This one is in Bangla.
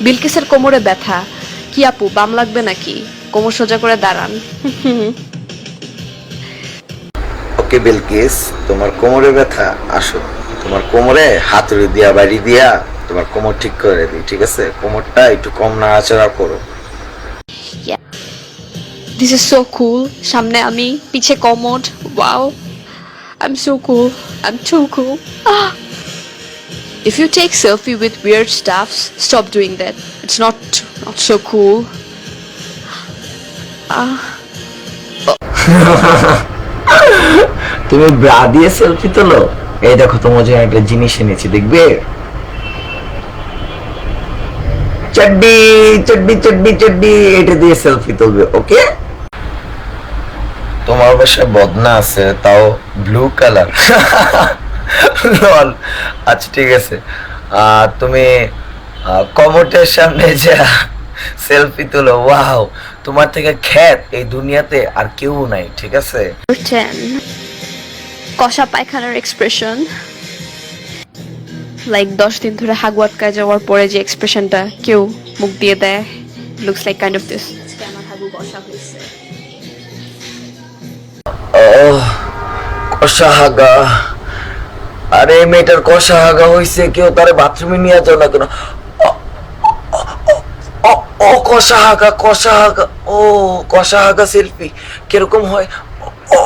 বিলকিসের কোমরে ব্যথা। কি আপু, বাম লাগবে নাকি? কোমর সোজা করে দাঁড়ান। ওকে বিলকিস, তোমার কোমরে ব্যথা, আসো তোমার কোমরে হাতুড়ি দিয়া বাড়ি দিয়া তোমার কোমর ঠিক করে দিই, ঠিক আছে? কোমরটা একটু কম নাড়াচাড়া করো। দিস ইজ সো কুল। সামনে আমি, পিছে commode. Wow, I am so cool, I am so cool. If you take selfie with weird stuffs, stop doing that. It's not so cool. তুমি ব্রা দিয়ে সেলফি তোলো? এই দেখো তোমার জন্য একটা জিনিস এনেছি, দেখবে? চড্ডি চড্ডি চড্ডি চড্ডি, এটা দিয়ে সেলফি তুলবে, ওকে? তোমার বাসায় বদনা আছে, তাও ব্লু কালার। লল। আচ্ছা ঠিক আছে, তুমি কমোটের সামনে যা সেলফি তুলো। ওয়াও, তোমার থেকে খ্যাত এই দুনিয়াতে আর কেউ নাই, ঠিক আছে? 10. কষা পায়খানার এক্সপ্রেশন। লাইক 10 দিন ধরে হাগু আটকায় যাওয়ার পরে যে এক্সপ্রেশনটা কেউ মুখ দিয়ে দেয়, looks like kind of this. আমার হাগু কষা হয়েছে। কষা হাগা? আরে মেয়েটার কষা হাগা হইছে, কেউ তারে বাথরুমে নিয়ে যাও না কেন? ও কষা হাগা, কষা হাগা, ও কষা হাগা সেলফি কিরকম হয়? ও